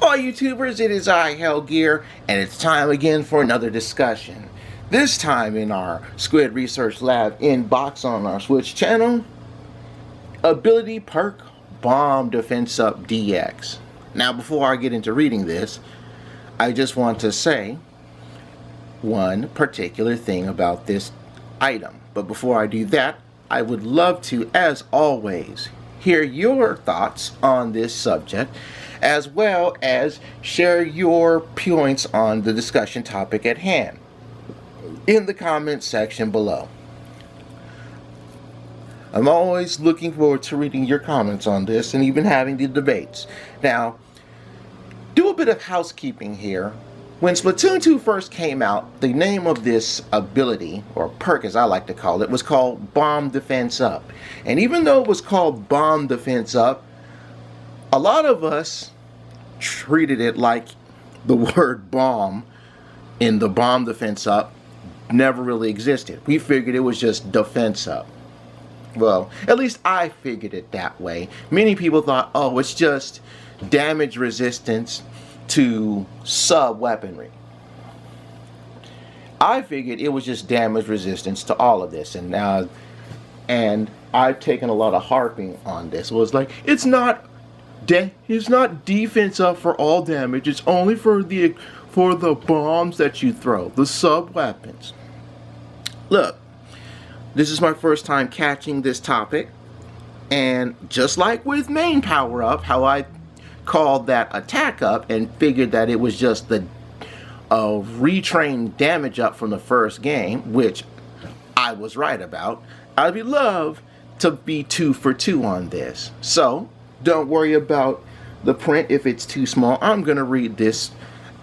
All YouTubers, it is I, Hellgear, and it's time again for another discussion. This time in our Squid Research Lab inbox on our Switch channel, Ability Perk Bomb Defense Up DX. Now before I get into reading this, I just want to say one particular thing about this item. But before I do that, I would love to, as always, hear your thoughts on this subject, as well as share your points on the discussion topic at hand in the comments section below. I'm always looking forward to reading your comments on this and even having the debates. Now, do a bit of housekeeping here. When Splatoon 2 first came out, the name of this ability, or perk as I like to call it, was called Bomb Defense Up. And even though it was called Bomb Defense Up, a lot of us treated it like the word bomb in the Bomb Defense Up never really existed. We figured it was just defense up. Well, at least I figured it that way. Many people thought, oh, it's just damage resistance to sub-weaponry. I figured it was just damage resistance to all of this, and I've taken a lot of harping on this. It was like, it's not defense up for all damage. It's only for the bombs that you throw, the sub-weapons. Look, this is my first time catching this topic, and just like with main power up, how I called that attack up and figured that it was just the retrained damage up from the first game, which I was right about. I'd love to be 2 for 2 on this. So don't worry about the print if it's too small. I'm gonna read this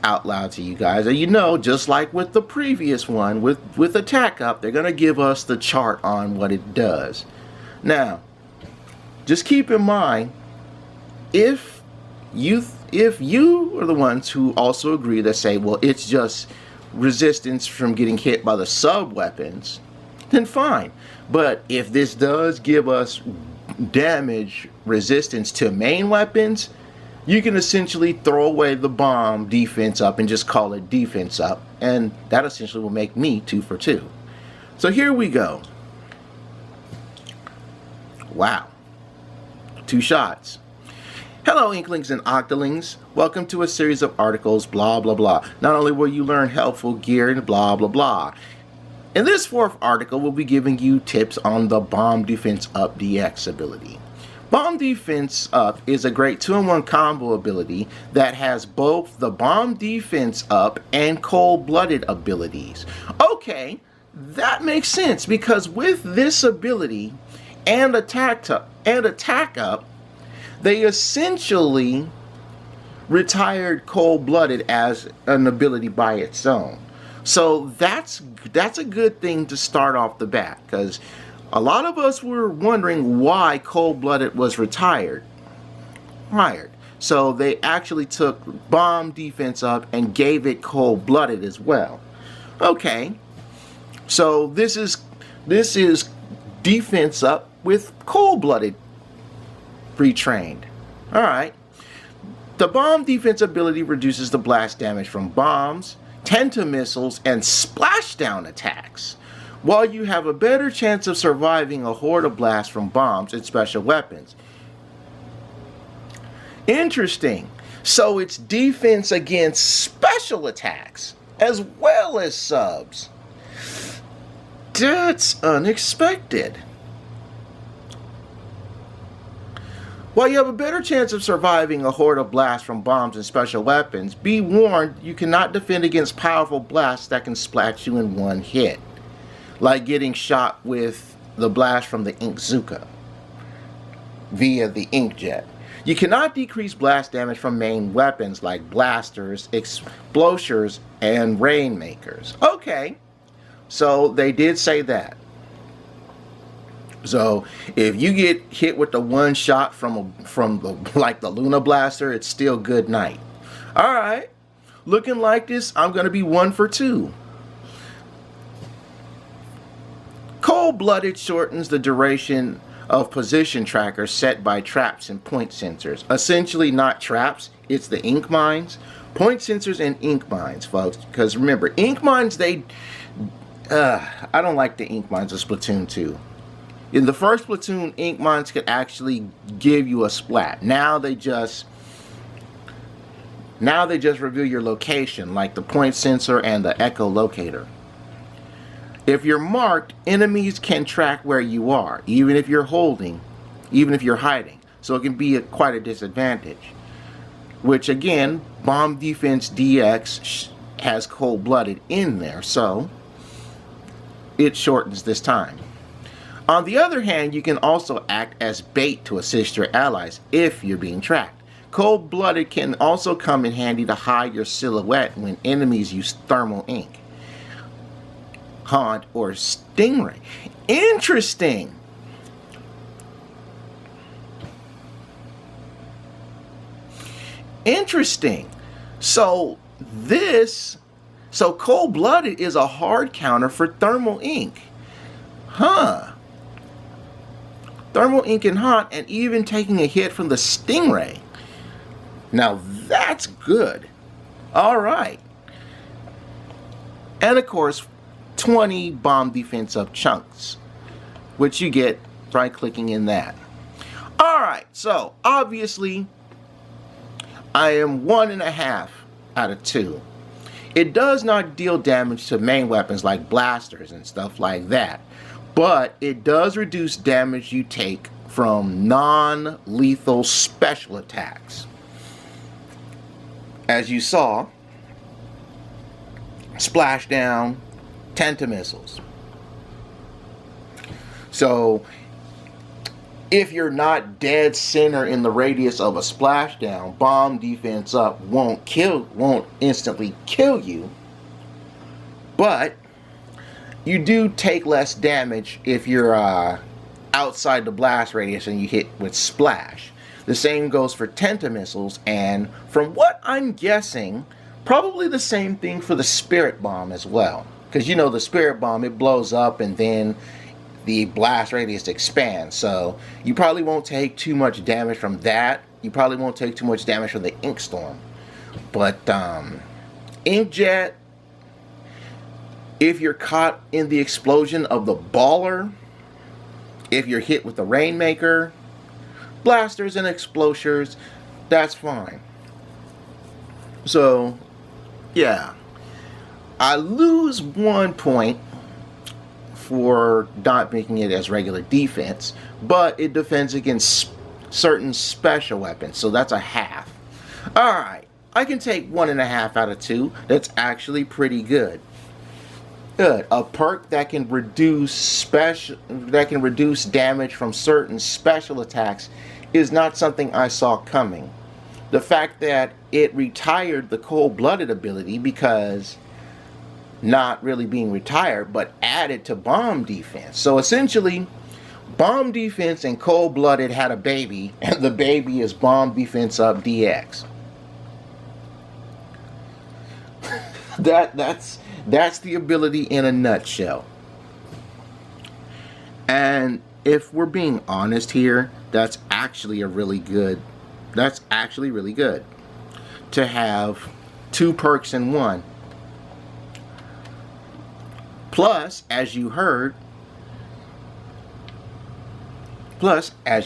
out loud to you guys, and you know, just like with the previous one with attack up, they're gonna give us the chart on what it does. Now, just keep in mind, if you are the ones who also agree that say, well, it's just resistance from getting hit by the sub weapons, then fine. But if this does give us damage resistance to main weapons, you can essentially throw away the bomb defense up and just call it defense up, and that essentially will make me 2 for 2. So here we go. Wow. 2 shots. Hello, Inklings and Octolings. Welcome to a series of articles, blah, blah, blah. Not only will you learn helpful gear and blah, blah, blah. In this 4th article, we'll be giving you tips on the Bomb Defense Up DX ability. Bomb Defense Up is a great 2-in-1 combo ability that has both the Bomb Defense Up and Cold-Blooded abilities. Okay, that makes sense, because with this ability and attack up, they essentially retired Cold-Blooded as an ability by its own. So that's a good thing to start off the bat, because a lot of us were wondering why Cold-Blooded was retired. So they actually took Bomb Defense Up and gave it Cold-Blooded as well. Okay, so this is Defense Up with Cold-Blooded retrained. Alright. The bomb defense ability reduces the blast damage from bombs, tenta missiles, and splashdown attacks, while you have a better chance of surviving a horde of blasts from bombs and special weapons. Interesting. So it's defense against special attacks as well as subs. That's unexpected. While you have a better chance of surviving a horde of blasts from bombs and special weapons, be warned, you cannot defend against powerful blasts that can splat you in one hit, like getting shot with the blast from the Inkzooka via the Inkjet. You cannot decrease blast damage from main weapons like blasters, explosives, and rainmakers. Okay, so they did say that. So if you get hit with the one shot from the Luna Blaster, it's still good night. All right, looking like this, I'm gonna be 1 for 2. Cold-Blooded shortens the duration of position trackers set by traps and point sensors. Essentially not traps, It's the ink mines. Point sensors and ink mines, folks. Because remember, ink mines, I don't like the ink mines of Splatoon 2. In the first Splatoon, ink mines could actually give you a splat. Now they just reveal your location, like the point sensor and the echo locator. If you're marked, enemies can track where you are, even if you're hiding. So it can be quite a disadvantage. Which again, Bomb Defense DX has Cold-Blooded in there, so it shortens this time. On the other hand, you can also act as bait to assist your allies if you're being tracked. Cold-Blooded can also come in handy to hide your silhouette when enemies use thermal ink, haunt, or stingray. Interesting. Interesting. So Cold-Blooded is a hard counter for thermal ink. Huh. Thermal ink and haunt, and even taking a hit from the stingray. Now that's good. Alright. And of course, 20 bomb defense up chunks, which you get by clicking in that. Alright, so obviously I am 1.5 out of 2. It does not deal damage to main weapons like blasters and stuff like that, but it does reduce damage you take from non-lethal special attacks. As you saw, splashdown, tentamissiles. So if you're not dead center in the radius of a splashdown, bomb defense up won't instantly kill you, but you do take less damage if you're outside the blast radius and you hit with splash. The same goes for tentamissiles, and from what I'm guessing, probably the same thing for the spirit bomb as well. Because you know the spirit bomb, it blows up and then the blast radius expands, so you probably won't take too much damage from that. You probably won't take too much damage from the ink storm. But inkjet, if you're caught in the explosion of the baller, if you're hit with the rainmaker, blasters and explosives, that's fine. So yeah, I lose 1 point for not making it as regular defense, but it defends against certain special weapons, so that's a half. Alright, I can take 1.5 out of 2. That's actually pretty good. Good. A perk that can reduce damage from certain special attacks is not something I saw coming. The fact that it retired the Cold-Blooded ability, because not really being retired, but added to bomb defense. So essentially, bomb defense and Cold-Blooded had a baby, and the baby is bomb defense up DX. That's the ability in a nutshell. And if we're being honest here, that's actually really good to have 2 perks in one. Plus, as you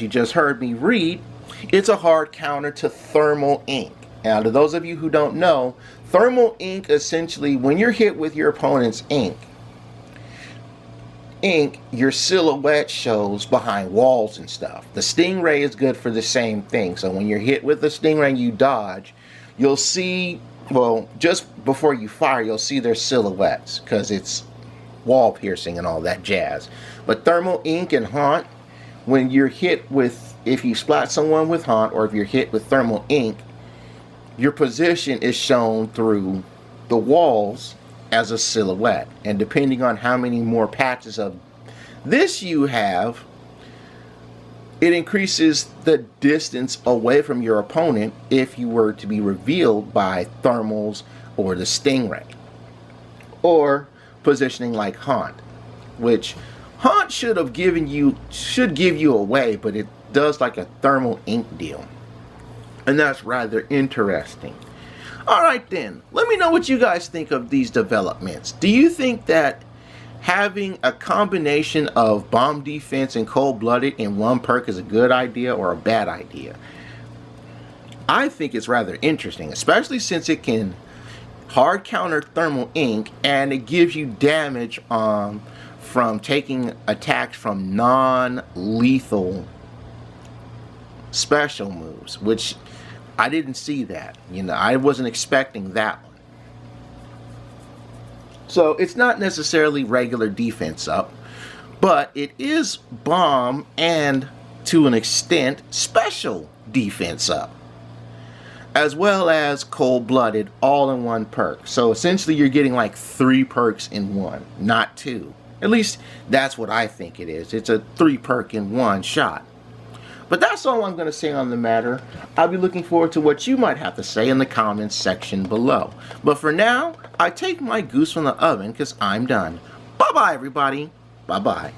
just heard me read, it's a hard counter to thermal ink. Now, to those of you who don't know, thermal ink, essentially, when you're hit with your opponent's ink, your silhouette shows behind walls and stuff. The stingray is good for the same thing. So when you're hit with the stingray and you dodge, you'll see, well, just before you fire, you'll see their silhouettes, because it's wall piercing and all that jazz. But thermal ink and haunt, when you're hit with, if you splat someone with haunt, or if you're hit with thermal ink, your position is shown through the walls as a silhouette. And depending on how many more patches of this you have, it increases the distance away from your opponent if you were to be revealed by thermals or the stingray. Or positioning like haunt, which haunt should give you away, but it does like a thermal ink deal. And that's rather interesting. Alright then, let me know what you guys think of these developments. Do you think that having a combination of bomb defense and cold-blooded in one perk is a good idea or a bad idea? I think it's rather interesting, especially since it can hard counter thermal ink and it gives you damage from taking attacks from non-lethal special moves, which I didn't see that. You know, I wasn't expecting that one. So it's not necessarily regular defense up, but it is bomb and to an extent special defense up, as well as cold-blooded all in one perk. So essentially you're getting like 3 perks in one, not 2. At least that's what I think it is. It's a 3 perk in one shot. But that's all I'm going to say on the matter. I'll be looking forward to what you might have to say in the comments section below. But for now, I take my goose from the oven because I'm done. Bye-bye, everybody. Bye-bye.